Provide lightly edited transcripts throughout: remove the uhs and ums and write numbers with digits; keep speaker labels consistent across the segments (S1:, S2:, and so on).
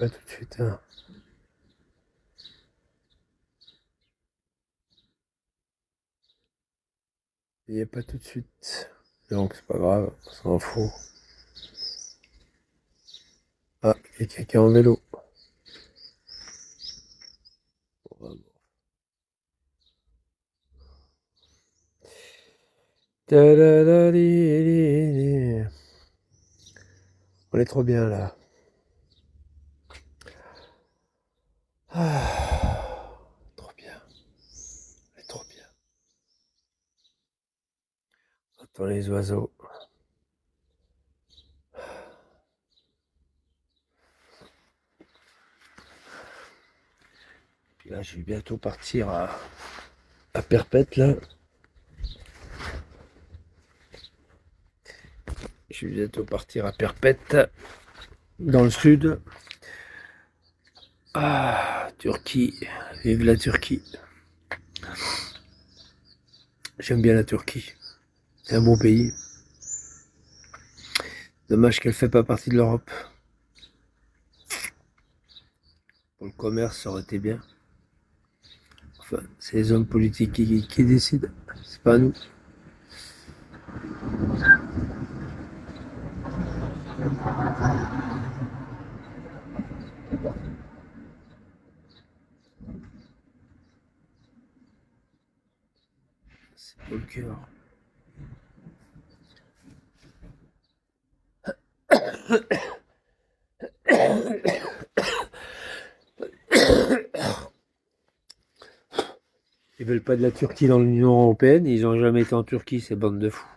S1: Pas tout de suite, hein. Il n'y a pas tout de suite. Donc c'est pas grave, on s'en fout. Ah, il y a quelqu'un en vélo. Ta-da-da-di-di-di. On est trop bien là. Ah, trop bien. On est trop bien. On entend les oiseaux. Puis là, je vais bientôt partir à Perpète là. Je vais bientôt partir à Perpète, dans le sud. Ah, Turquie. Vive la Turquie. J'aime bien la Turquie. C'est un bon pays. Dommage qu'elle ne fait pas partie de l'Europe. Pour le commerce, ça aurait été bien. Enfin, c'est les hommes politiques qui décident. C'est pas nous. C'est pas le cœur. Ils veulent pas de la Turquie dans l'Union Européenne. Ils ont jamais été en Turquie, ces bandes de fous.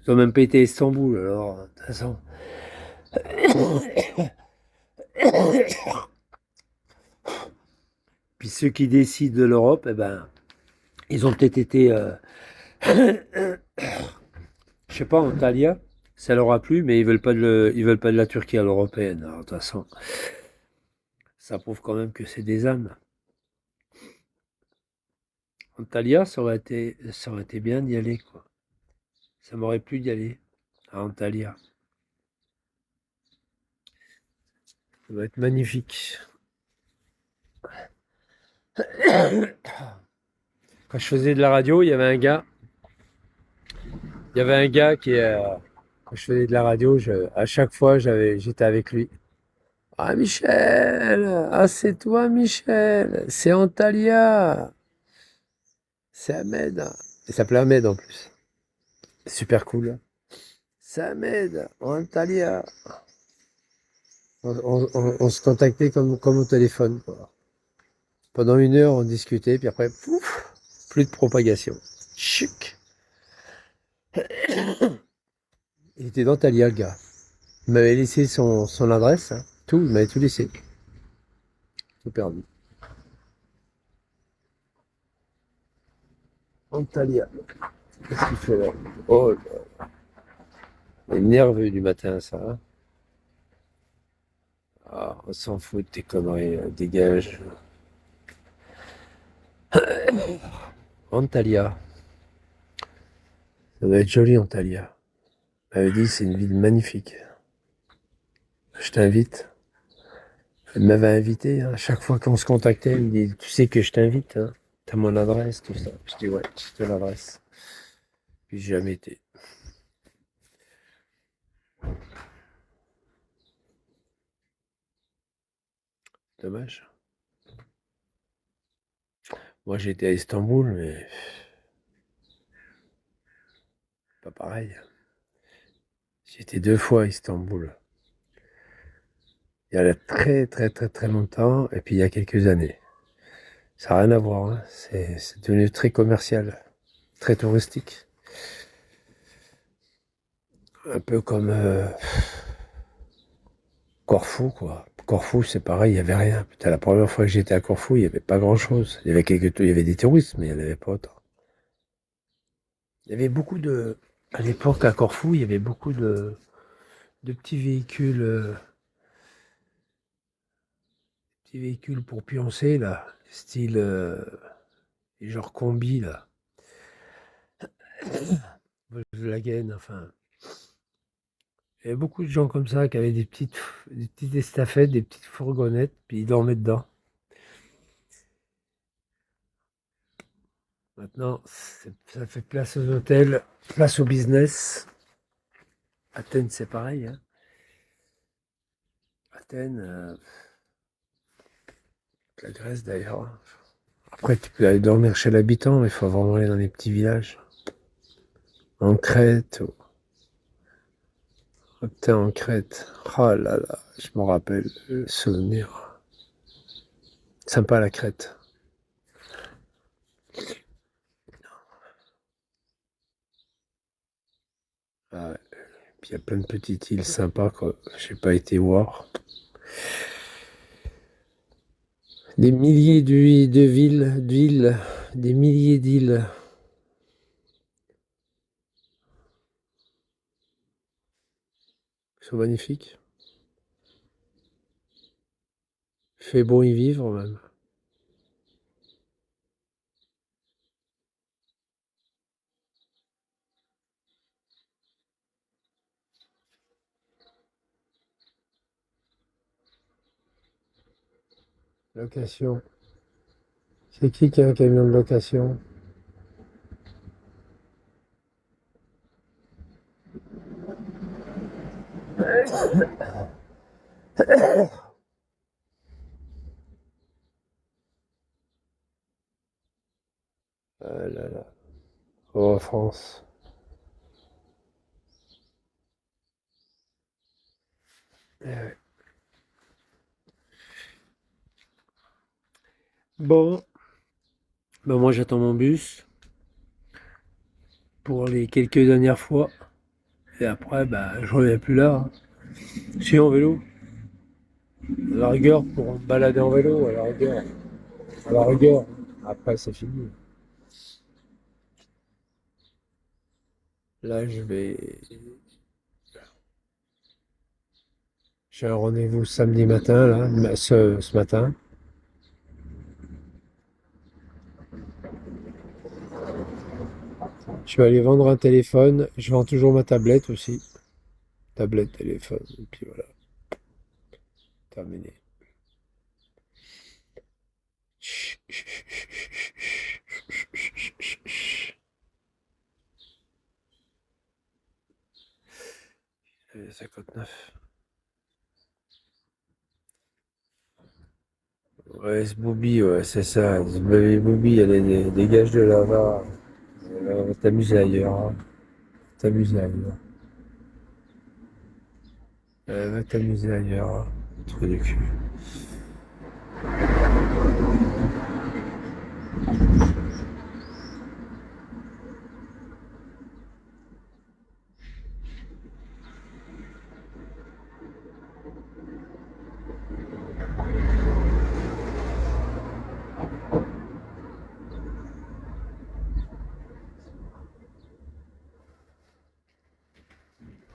S1: Ils ont même pas été à Istanbul, alors, de toute façon. Puis ceux qui décident de l'Europe, eh ben, ils ont peut-être été, je sais pas, Antalya. Ça leur a plu, mais ils veulent pas de la Turquie à l'européenne. Alors, de toute façon, ça prouve quand même que c'est des ânes. Antalya, ça aurait été bien d'y aller, quoi. Ça m'aurait plu d'y aller à Antalya. Ça doit être magnifique. Quand je faisais de la radio, il y avait un gars quand je faisais de la radio, à chaque fois, j'étais avec lui. Ah Michel, ah c'est toi Michel, c'est Antalya, c'est Ahmed. Il s'appelait Ahmed en plus. Super cool. C'est Ahmed, Antalya. On se contactait comme au téléphone, quoi. Pendant 1 heure, on discutait, puis après, pouf, plus de propagation. Chic. Il était d'Antalya, le gars. Il m'avait laissé son adresse, hein. Tout, il m'avait tout laissé. Tout perdu. Antalya. Qu'est-ce qu'il fait là? Oh, il est nerveux du matin, ça, hein. Ah, on s'en fout de tes conneries, dégage. Antalya. Ça doit être joli, Antalya. Elle m'avait dit, c'est une ville magnifique. Je t'invite. Elle m'avait invité, hein. À chaque fois qu'on se contactait, elle me dit, tu sais que je t'invite, hein. T'as mon adresse, tout ça. Je dis, ouais, je te l'adresse. Puis j'ai jamais été. Dommage. Moi, j'étais à Istanbul, mais pas pareil. J'étais 2 fois à Istanbul. Il y a très très très très longtemps, et puis il y a quelques années. Ça n'a rien à voir, hein. C'est devenu très commercial, très touristique. Un peu comme Corfou, quoi. Corfou, c'est pareil, il n'y avait rien. Putain, la première fois que j'étais à Corfou, il n'y avait pas grand-chose. Il y avait des touristes, mais il n'y en avait pas autant. Il y avait beaucoup de... À l'époque, à Corfou, il y avait beaucoup de petits véhicules pour pioncer, là. Style, genre combi, là. Volkswagen, enfin. Il y avait beaucoup de gens comme ça qui avaient des petites estafettes, des petites fourgonnettes, puis ils dormaient dedans. Maintenant, ça fait place aux hôtels, place au business. Athènes, c'est pareil, hein. Athènes, la Grèce d'ailleurs. Après, tu peux aller dormir chez l'habitant, mais il faut vraiment aller dans les petits villages. En Crète. Putain, en Crète. Oh là là, je me rappelle le souvenir. Sympa la Crète. Ah ouais. Puis il y a plein de petites îles sympas que j'ai pas été voir. Des milliers d'îles, des milliers d'îles. Ils sont magnifiques. Il fait bon y vivre même. Location. C'est qui a un camion de location? Ah là là. Oh, France. Eh ouais. Bon, ben moi j'attends mon bus pour les quelques dernières fois. Et après, bah, je reviens plus là, hein. Je suis en vélo. À la rigueur, pour me balader en vélo, à la rigueur. À la rigueur. Après, c'est fini. Là, j'ai un rendez-vous samedi matin, là, ce matin. Je vais aller vendre un téléphone. Je vends toujours ma tablette aussi. Tablette, téléphone. Et puis voilà, terminé. Et 59. Ouais, ce Booby, ouais, c'est ça. Ce Booby, il y a des gages de lava. Va t'amuser ailleurs, hein. T'amuser ailleurs. Va t'amuser ailleurs, hein. Trou du cul.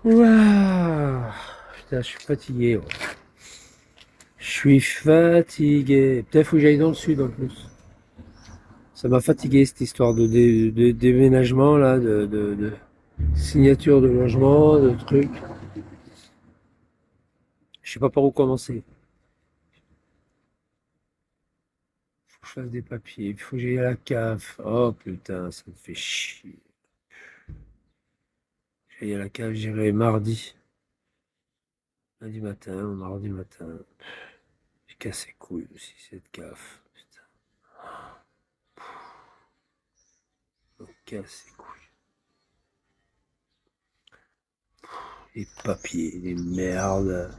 S1: Ouah. Putain, je suis fatigué, ouais. Je suis fatigué. Peut-être faut que j'aille dans le sud en plus. Ça m'a fatigué cette histoire de déménagement là, de signature de logement, de trucs. Je sais pas par où commencer. Faut que je fasse des papiers, il faut que j'aille à la CAF. Oh putain, ça me fait chier. J'aille à la CAF, j'irai mardi. Lundi matin ou mardi matin. J'ai cassé les couilles aussi cette CAF. Putain, on casse les couilles. Les papiers, les merdes.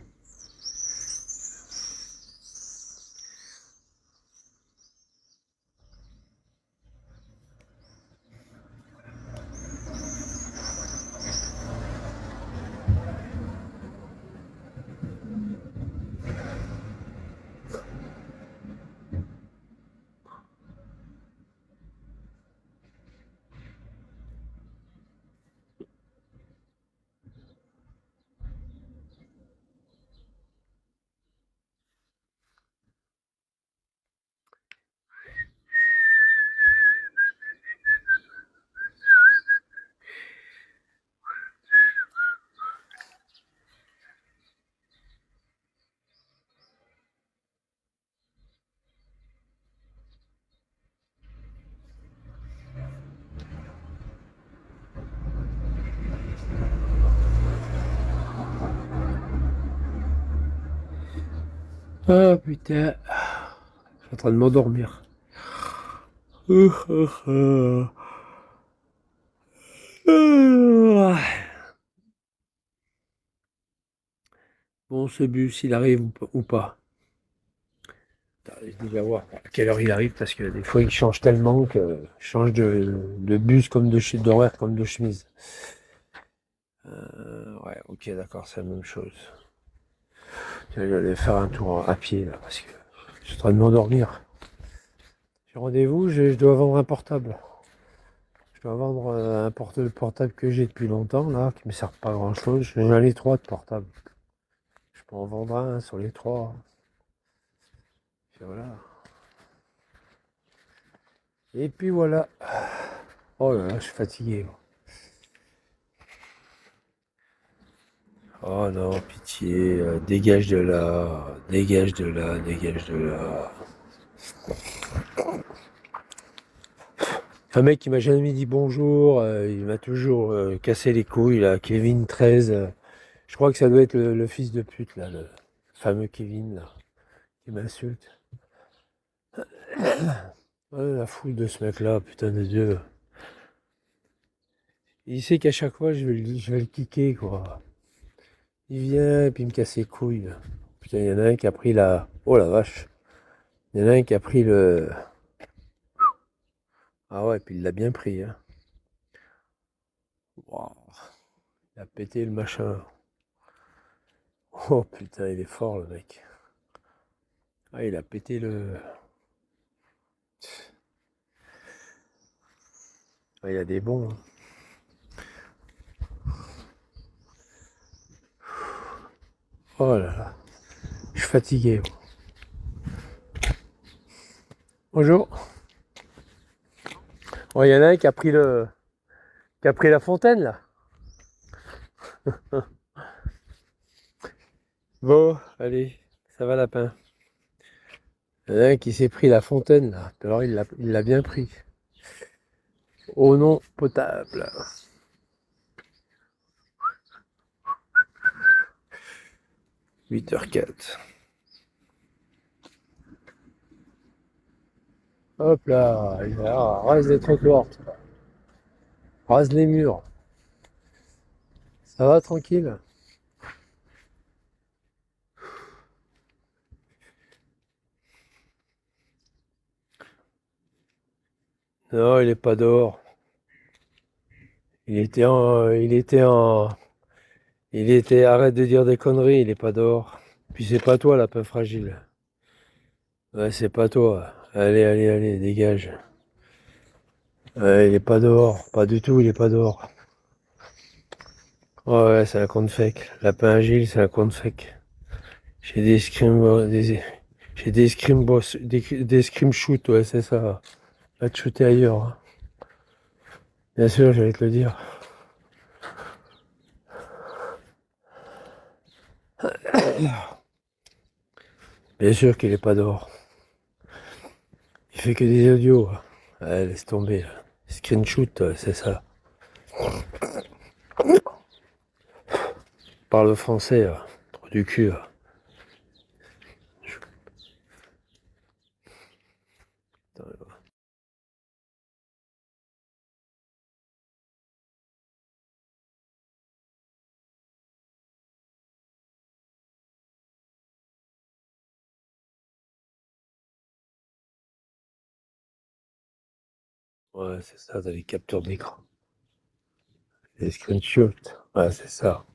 S1: Ah putain, je suis en train de m'endormir. Bon, ce bus, il arrive ou pas? Attends, je vais déjà voir à quelle heure il arrive parce que des fois il change tellement que je change de bus comme d'horaire comme de chemise. Ouais, ok, d'accord, c'est la même chose. Tiens, je vais aller faire un tour à pied là parce que je suis en train de m'endormir. J'ai rendez-vous, je dois vendre un portable. Je dois vendre un portable que j'ai depuis longtemps là, qui me sert pas à grand chose. J'en ai trois de portables. Je peux en vendre un sur les trois. Et voilà. Et puis voilà. Oh là là, je suis fatigué. Oh non, pitié, dégage de là, dégage de là, dégage de là. Un mec qui m'a jamais dit bonjour, il m'a toujours cassé les couilles là, Kevin 13. Je crois que ça doit être le fils de pute là, le fameux Kevin là, qui m'insulte. Ouais, la foule de ce mec là, putain de Dieu. Il sait qu'à chaque fois je vais le kicker quoi. Il vient et puis il me casse les couilles. Putain, il y en a un qui a pris la. Oh la vache. Il y en a un qui a pris le. Ah ouais, puis il l'a bien pris, hein. Wow. Il a pété le machin. Oh putain, il est fort le mec. Ah, il a pété le. Ah, il y a des bons, hein. Oh là là. Je suis fatigué. Bonjour. Oh, il y en a un qui a pris le. Qui a pris la fontaine là. Bon, allez, ça va lapin. Il y en a un qui s'est pris la fontaine là. Alors il l'a bien pris. Eau non potable. 8h04. Hop là, rase les trottoirs, rase les murs. Ça va tranquille? Non, il est pas dehors. Arrête de dire des conneries, il est pas dehors. Puis c'est pas toi, lapin fragile. Ouais, c'est pas toi. Allez, allez, allez, dégage. Ouais, il est pas dehors. Pas du tout, il est pas dehors. Ouais, ouais, c'est un compte fake. Lapin agile, c'est un compte fake. J'ai des scrims, j'ai des scrims boss, des scrims shoot, ouais, c'est ça. Va te shooter ailleurs, hein. Bien sûr, j'allais te le dire. Bien sûr qu'il est pas dehors. Il fait que des audios. Ouais, laisse tomber, là. Screenshot, c'est ça. Parle français, trop du cul. Ouais, c'est ça, t'as les captures d'écran. Les screenshots. Ouais, c'est ça.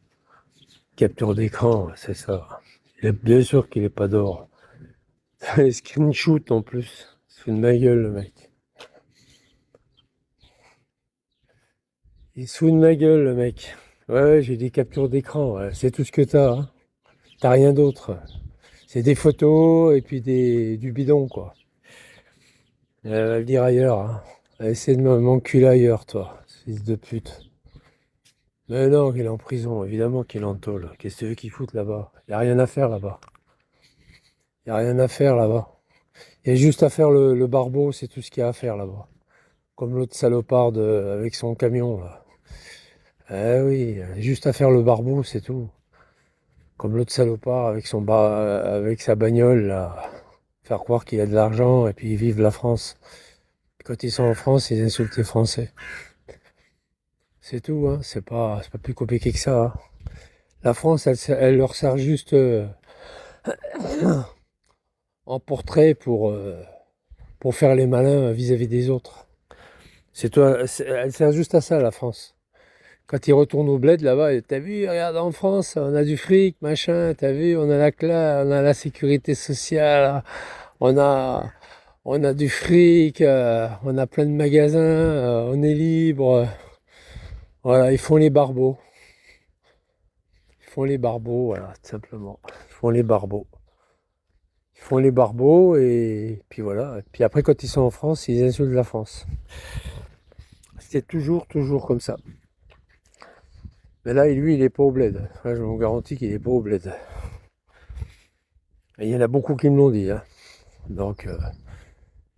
S1: Capture d'écran, ouais, c'est ça. Bien sûr qu'il est pas dehors. Les screenshots en plus. Il se fout de ma gueule, le mec. Il se fout de ma gueule, le mec. Ouais, ouais, j'ai des captures d'écran, ouais. C'est tout ce que t'as, hein. T'as rien d'autre. C'est des photos et puis du bidon, quoi. Va le dire ailleurs, hein. Va essayer de m'enculer ailleurs, toi, fils de pute. Mais non, qu'il est en prison, évidemment qu'il est en tôle. Qu'est-ce que tu veux qu'il foute là-bas? Y a rien à faire là-bas. Y a rien à faire là-bas. Y a juste à faire le barbeau, c'est tout ce qu'il y a à faire là-bas. Comme l'autre salopard avec son camion, là. Eh oui, juste à faire le barbeau, c'est tout. Comme l'autre salopard avec sa bagnole, là. Faire croire qu'il a de l'argent et puis ils vivent la France. Quand ils sont en France, ils insultent les Français. C'est tout, hein. C'est pas plus compliqué que ça, hein. La France, elle leur sert juste en portrait pour faire les malins vis-à-vis des autres. Elle sert juste à ça, la France. Quand ils retournent au bled là-bas, t'as vu, regarde en France, on a du fric, machin, t'as vu, on a la classe, on a la sécurité sociale, on a, on a du fric, on a plein de magasins, on est libre. Voilà, ils font les barbeaux. Ils font les barbeaux, voilà, tout simplement. Ils font les barbeaux. Ils font les barbeaux et puis voilà. Et puis après, quand ils sont en France, ils insultent la France. C'est toujours comme ça. Mais là, lui, il est pas au bled. Là, je vous garantis qu'il est pas au bled. Et il y en a beaucoup qui me l'ont dit, hein. Donc,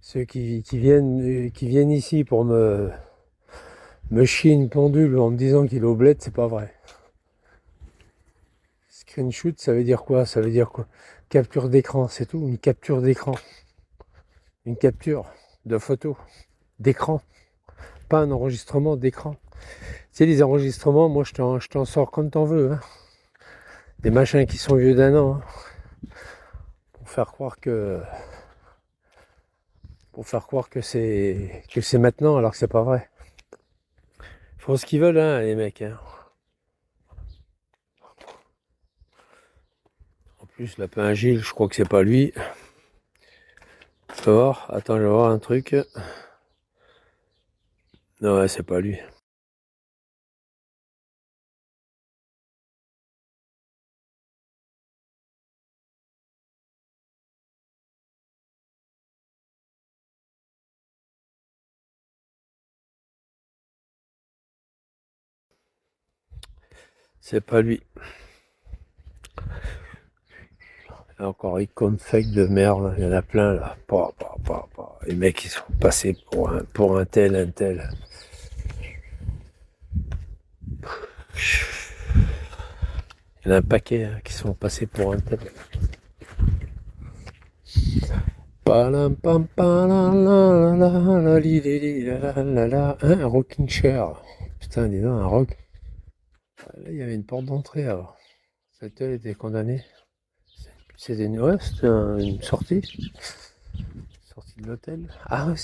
S1: ceux qui viennent ici pour me chier une pendule en me disant qu'il est au bled, c'est pas vrai. Screenshot, ça veut dire quoi? Ça veut dire quoi? Capture d'écran, c'est tout. Une capture d'écran. Une capture de photo d'écran. Pas un enregistrement d'écran. Tu sais, les enregistrements, moi, je t'en sors comme t'en veux, hein. Des machins qui sont vieux d'un an, hein. Pour faire croire que c'est maintenant alors que c'est pas vrai. Ils font ce qu'ils veulent, hein, les mecs, hein. En plus, lapin Gilles, je crois que c'est pas lui. Tu vas voir, attends, je vais voir un truc. Non, ouais, c'est pas lui. C'est pas lui. Et encore icône fake de merde, il y en a plein là. Les mecs ils sont passés pour un tel, un tel. Il y en a un paquet, hein, qui sont passés pour un tel. Palam pam palam la la la la li li li la la la la. Hein, un rocking chair. Putain, dis donc, un rock. Ah, là, il y avait une porte d'entrée alors. Cette telle était condamnée. C'était une sortie. Sortie de l'hôtel. Ah ouais,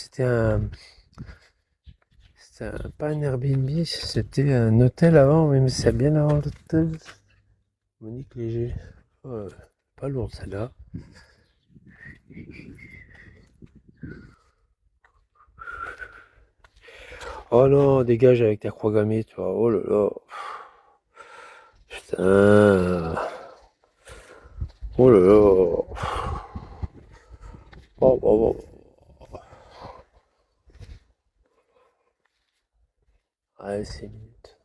S1: pas un Airbnb, c'était un hôtel avant, mais c'est bien avant l'hôtel. Monique Léger. Oh, pas lourde celle-là. Oh non, dégage avec ta croix gammée, toi. Oh là là. Putain. Oh là là. Oh, oh, oh. Allez, 6 minutes.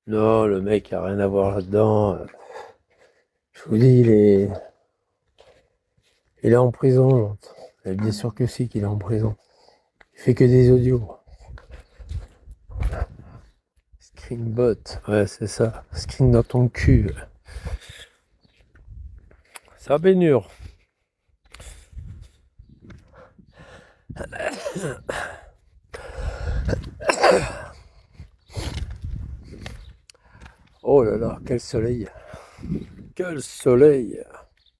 S1: Non, le mec a rien à voir là-dedans. Je vous dis, il est en prison, l'autre. Bien sûr que si qu'il est en prison. Il fait que des audios. Screenbot, ouais, c'est ça. Screen dans ton cul. Ça bénure. Oh là là, quel soleil. Quel soleil.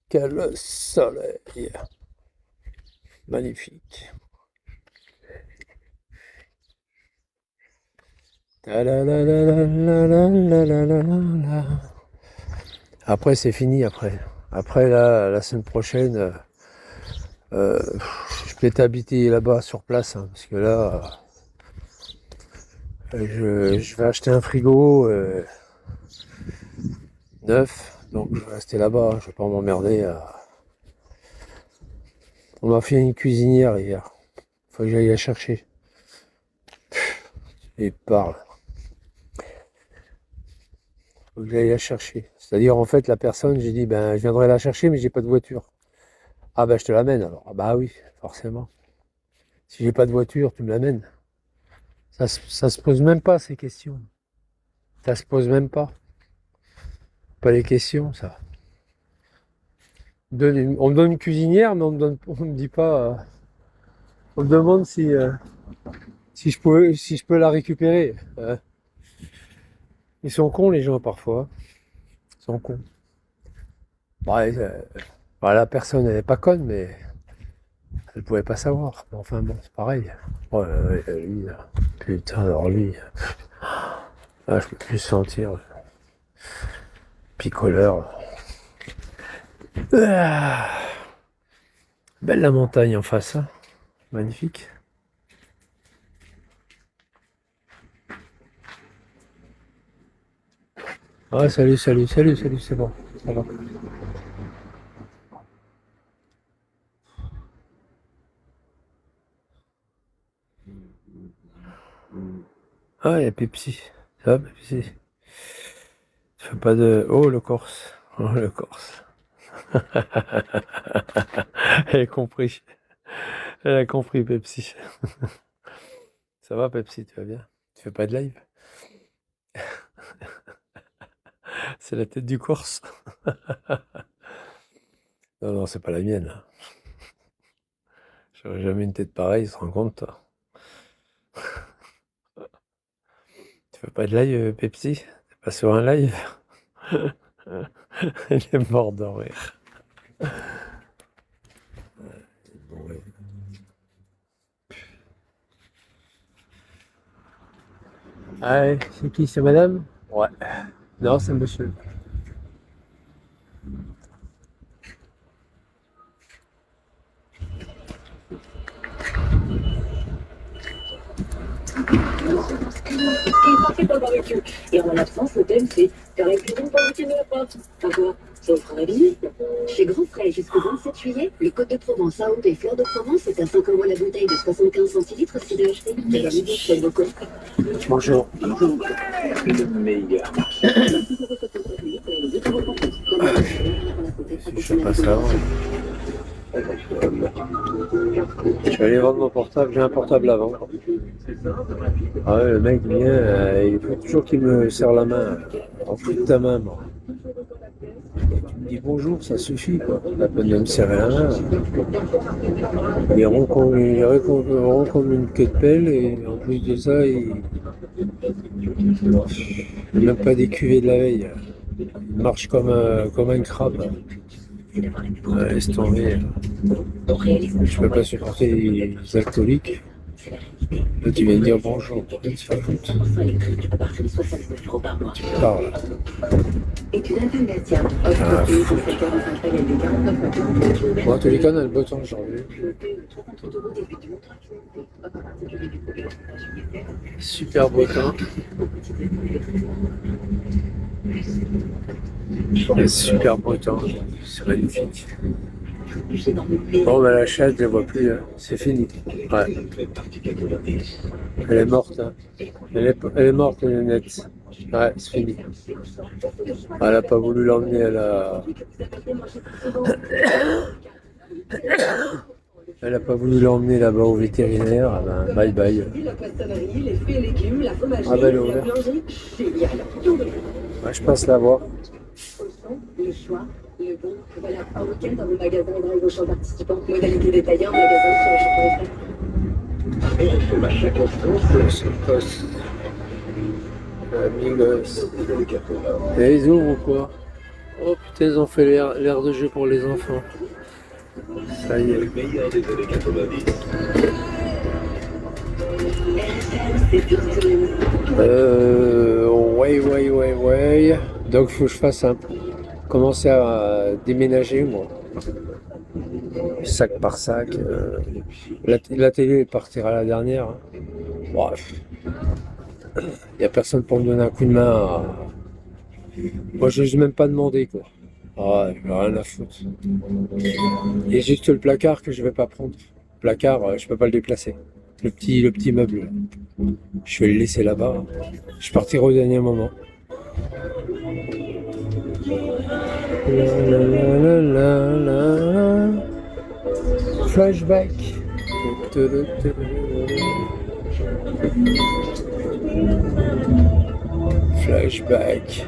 S1: Quel soleil. Magnifique. Après, c'est fini après. Après, là, la semaine prochaine, je vais t'habiter là-bas sur place, hein, parce que là, je vais acheter un frigo neuf, donc je vais rester là-bas, hein, je vais pas m'emmerder. On m'a fait une cuisinière hier, faut que j'aille la chercher. Et parle, faut que j'aille la chercher. C'est-à-dire, en fait, la personne, j'ai dit, ben, je viendrai la chercher, mais j'ai pas de voiture. Ah ben, je te l'amène alors. Ah bah oui, forcément. Si j'ai pas de voiture, tu me l'amènes. Ça se pose même pas ces questions. Ça se pose même pas. Pas les questions, ça. On me donne une cuisinière, mais on me dit pas. On me demande si je peux la récupérer. Ils sont cons, les gens, parfois. Ils sont cons. Ouais, la personne, elle est pas conne, mais elle pouvait pas savoir. Enfin bon, c'est pareil. Ouais, lui, là. Putain, alors lui. Ah, je peux plus sentir. Picoleur. Ah, belle la montagne en face, hein. Magnifique. Ah, salut, c'est bon. Ça va. Ah, il y a Pepsi. Ça va, Pepsi. Tu fais pas de. Oh, le Corse. Oh, le Corse. Elle a compris. Elle a compris, Pepsi. Ça va, Pepsi, tu vas bien? Tu fais pas de live? C'est la tête du Corse. Non, non, c'est pas la mienne. J'aurais jamais une tête pareille, tu te rends compte, toi? Tu fais pas de live, Pepsi? T'es pas sur un live? Il est mort de rire. Bon, ouais. Ah ouais, c'est qui? C'est madame? Ouais. Non, c'est monsieur.
S2: Et parfait pour le barbecue. Et en mon absence, le thème c'est faire la cuisine pour le week-end de la Pâques. Enfin quoi, ça vous fera la visite. Chez Grand Frais jusqu'au 27 juillet, les côtes de Provence, AOP et fleurs de Provence est à 5 € la bouteille de 75 centilitres si de acheter. Merci. C'est beaucoup.
S1: Bonjour. Si je sais pas ça. Je vais aller vendre mon portable. J'ai un portable à vendre. Ah ouais, le mec vient, il faut toujours qu'il me serre la main. En fout de ta main, moi. Tu me dis bonjour, ça suffit, quoi. La peine de me serrer la main. Il est rond comme une queue de pelle et en plus de ça, il n'a même pas des cuvées de la veille. Il marche comme un crabe. Ouais, laisse tomber. Je peux pas supporter les alcooliques. Là, tu viens de dire bonjour. Tu fais foutre. Tu parles. Ah, fou. Bon, en tous les cas, on a le beau temps aujourd'hui. Super beau temps. Super beau temps. C'est magnifique. Bon, bah, la chatte, je ne la vois plus. Hein. C'est fini. Ouais. Elle est morte. Hein. Elle est morte, elle est nette. Ouais, c'est fini. Elle n'a pas voulu l'emmener à la. Elle n'a pas voulu l'emmener là-bas au vétérinaire. Ah ben, bye bye. Ah ben, elle est ouverte. Ouais, je passe la voir.
S2: Le choix, le bon, voilà, un week-end dans le magasin Drive au champ participant, modalité détaillée en magasin sur le champ.
S1: Amigos. Et ils ouvrent ou quoi? Oh putain, ils ont fait l'air de jeu pour les enfants. Ça y est. Le meilleur des années 90. Ouais. Donc faut que je fasse commencer à déménager moi. Sac par sac. La télé partira la dernière. Hein. Bref. Il n'y a personne pour me donner un coup de main. Moi je n'ose même pas demander quoi. Ah, j'en ai rien à foutre. Il y a juste le placard que je vais pas prendre. Le placard, je peux pas le déplacer. Le petit meuble. Là. Je vais le laisser là-bas. Je partirai au dernier moment. Flashback. Flashback.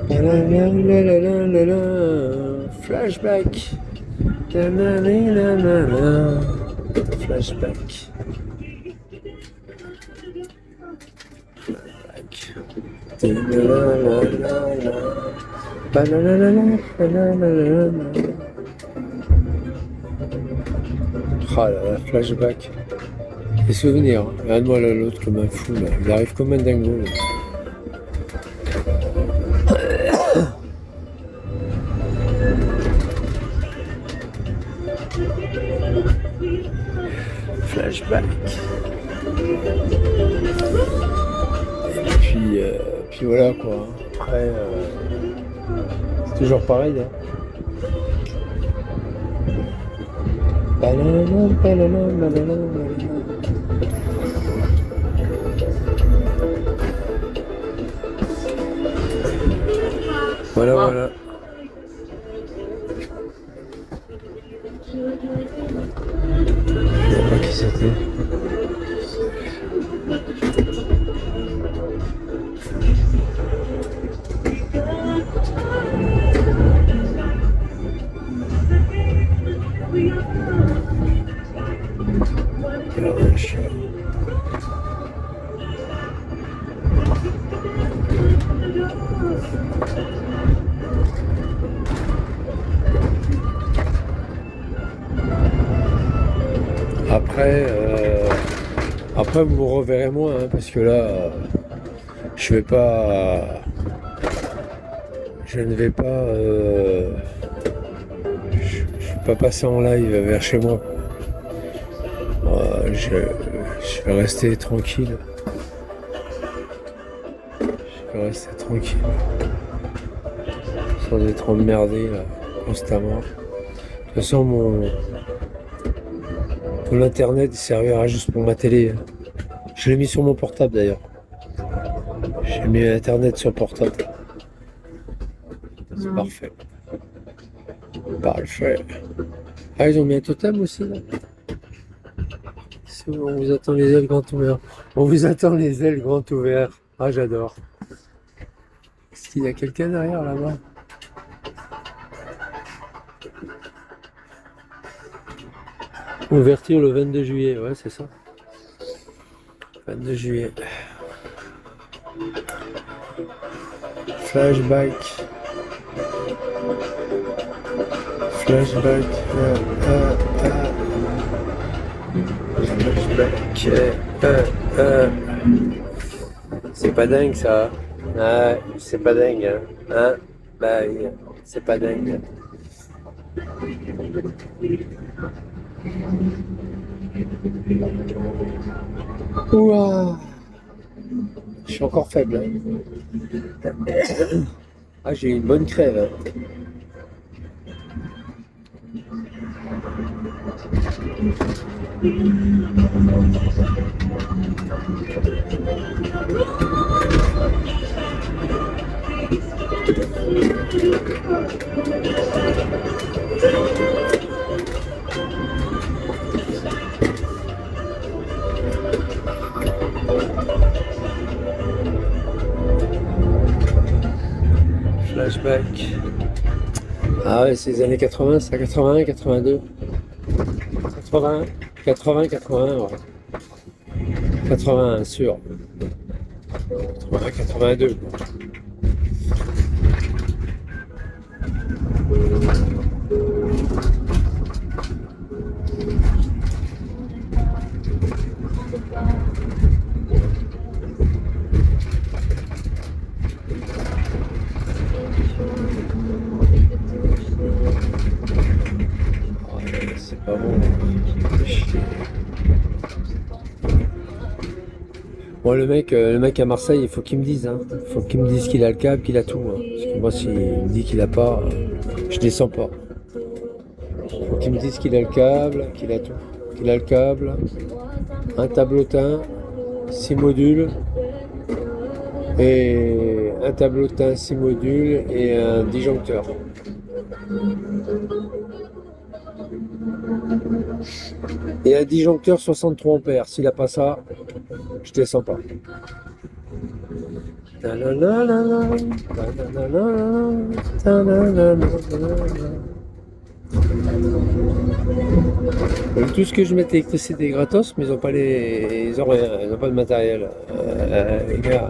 S1: La-la-la-la-la-la-la. Flashback. La-la-la-la-la-la. Flashback. Flashback. La-la-la-la-la. Ba-la-la-la-la-la-la-la-la. Ah là là, flashback. Les souvenirs, un de moi à l'autre comme un fou là. Il arrive comme un dingo là. Flashback. Puis voilà quoi. Après, c'est toujours pareil. Hein. Voilà, voilà. Je sais pas qui c'était. Après, vous me reverrez moins, hein, parce que là, je vais pas, je ne vais pas, je vais pas passer en live vers chez moi. Je vais rester tranquille. Je vais rester tranquille, sans être emmerdé là, constamment. De toute façon, mon internet il servira juste pour ma télé. Je l'ai mis sur mon portable d'ailleurs. J'ai mis internet sur portable. C'est parfait. Parfait. Ah, ils ont mis un totem aussi là. On vous attend les ailes grandes ouvertes. On vous attend les ailes grandes ouvertes. Ah, j'adore. Est-ce qu'il y a quelqu'un derrière là-bas? Ouverture le 22 juillet, ouais, c'est ça. 22 juillet. Flashback. Flashback. C'est pas dingue ça. Ah, c'est pas dingue. Hein? Bah, c'est pas dingue. Ouah. Je suis encore faible. Hein. Ah, j'ai une bonne crève. Hein. Flashback. Ah ouais, c'est les années 80, ça, 81, 82. 80, 80, 81, ouais. 81, sûr. 80, 82. C'est pas bon. Bon, le mec à Marseille, il faut qu'il me dise, hein. Il faut qu'il me dise qu'il a le câble, qu'il a tout. Hein. Parce que moi, s'il me dit qu'il a pas, je descends pas. Il faut qu'il me dise qu'il a le câble, qu'il a tout. Qu'il a le câble, un tableautin, 6 modules, et un tableautin, 6 modules, et un disjoncteur. Et un disjoncteur 63 ampères. S'il n'a pas ça, je descends pas. Ta-la-la-la-la, ta-la-la-la-la, ta-la-la-la-la. Tout ce que je mette l'électricité gratos, mais ils ont pas ils ont rien, ils ont pas de matériel. Les gars,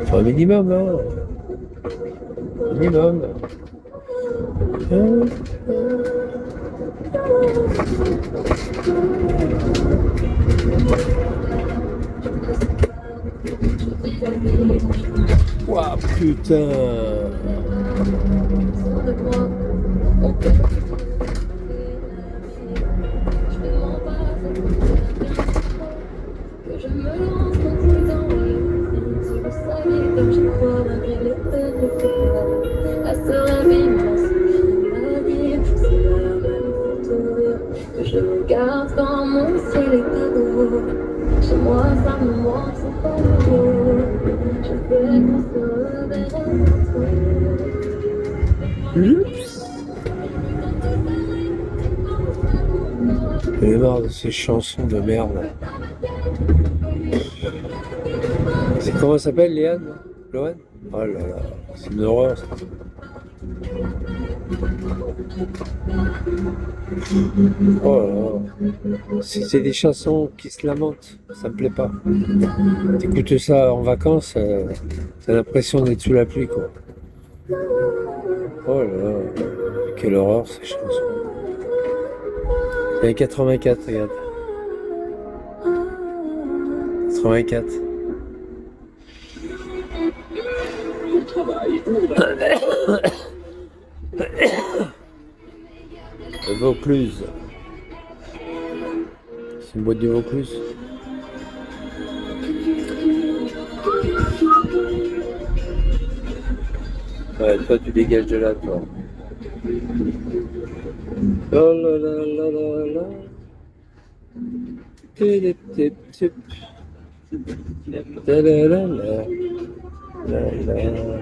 S1: faut un minimum, hein. Minimum. Ouah, putain.
S3: Je me lance dans tout dans si vous saviez comme je crois malgré les peines de cœur. À ce réveil, mon souffle m'a dit c'est la même photo que je regarde quand mon ciel est à dos. Chez moi, ça me manque, c'est pas beau. Je sais qu'on se reverra bientôt.
S1: J'en ai marre de ces chansons de merde. C'est comment elle s'appelle, Léane? Loane? Oh là là, c'est une horreur ça. Oh là là. C'est des chansons qui se lamentent, ça me plaît pas. T'écoutes ça en vacances, t'as l'impression d'être sous la pluie quoi. Oh là là, quelle horreur ces chansons. Il y a 84, regarde. 84. Le Vaucluse. C'est une boîte de Vaucluse. Ouais, toi tu dégages de là, toi. Oh là là là là là. Tip tip tip. Ta la la la. La la la.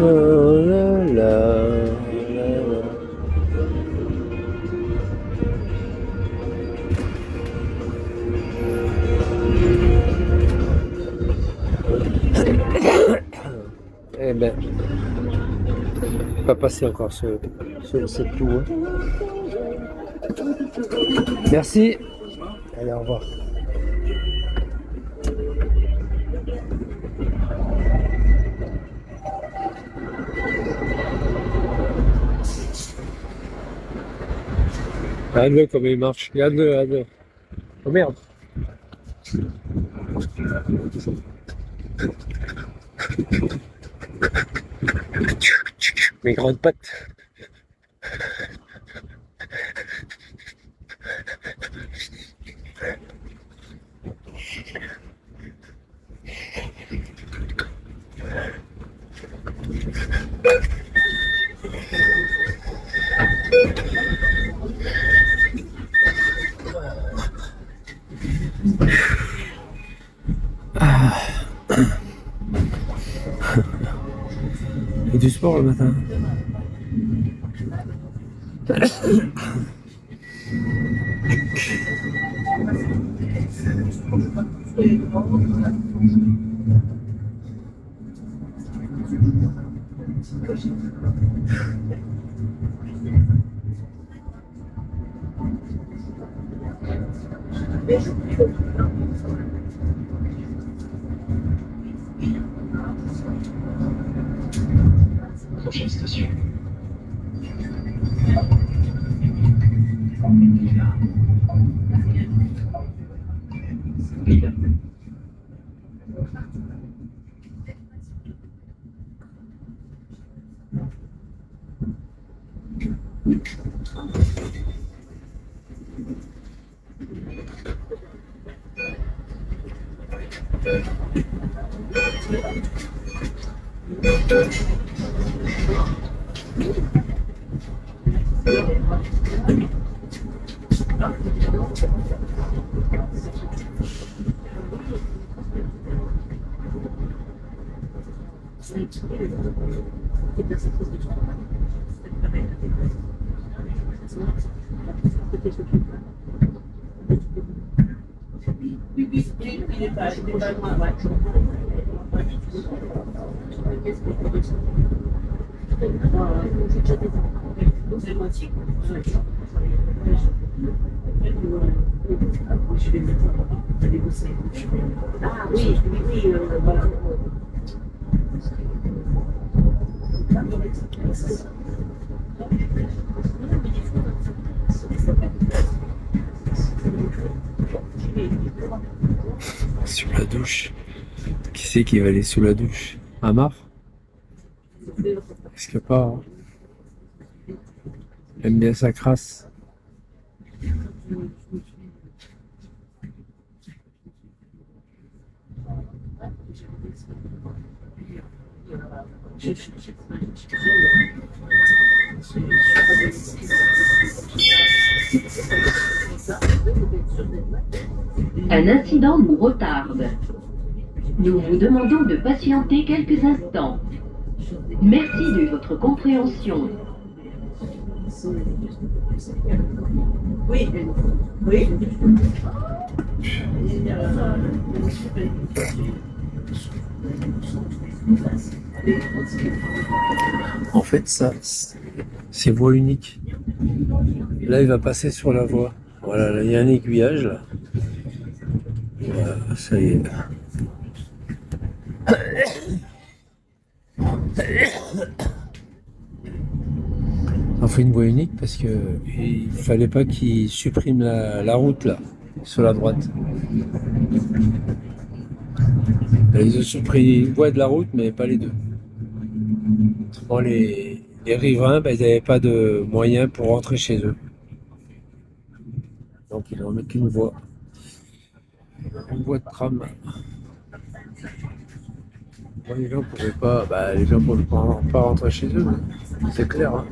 S1: Oh là là là là. Eh ben, pas passer encore cette tour. Hein. Merci. Allez, au revoir. Regarde-le comme il marche. Regarde-le, regarde-le. Oh merde. Mes grandes pattes. Et du sport le matin.
S4: Prochaine station.
S2: Ah oui, oui, oui, voilà.
S1: Sous la douche. Qui c'est qui va aller sous la douche? Amar? Risque pas, hein. Aime bien sa crasse.
S2: Un incident nous retarde. Nous vous demandons de patienter quelques instants. Merci de votre compréhension. Oui, oui.
S1: En fait, ça, c'est voie unique. Là, il va passer sur la voie. Voilà, là, il y a un aiguillage, là. Voilà, ça y est. On fait une voie unique parce que il fallait pas qu'il supprime la route, là, sur la droite. Là, ils ont supprimé une voie de la route, mais pas les deux. Bon, les riverains, ben, ils n'avaient pas de moyens pour rentrer chez eux. Donc ils n'en mettent qu'une voie. Une voie de tram. Bon, les gens pouvaient pas, bah, les gens pouvaient pas rentrer chez eux. C'est clair, hein.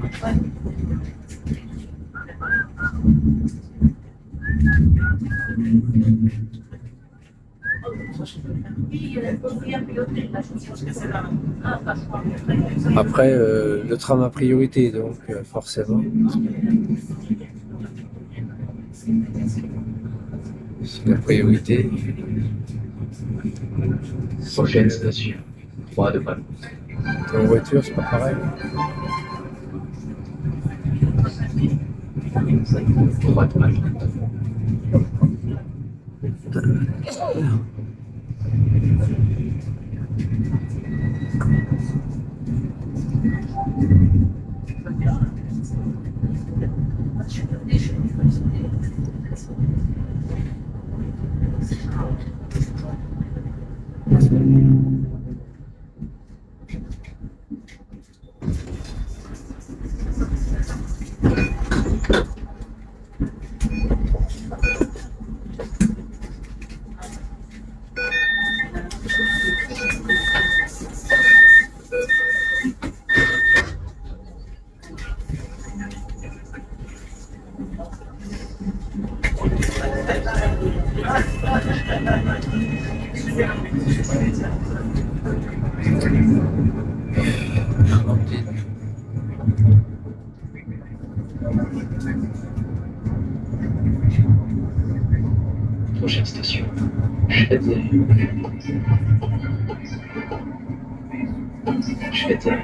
S1: Après, le tram a priorité, donc forcément. C'est la priorité.
S4: Prochaine station. 3 de Valence.
S1: En voiture, c'est pas pareil.
S4: 3 de Valence. Prochaine station. Schweitzer. Schweitzer.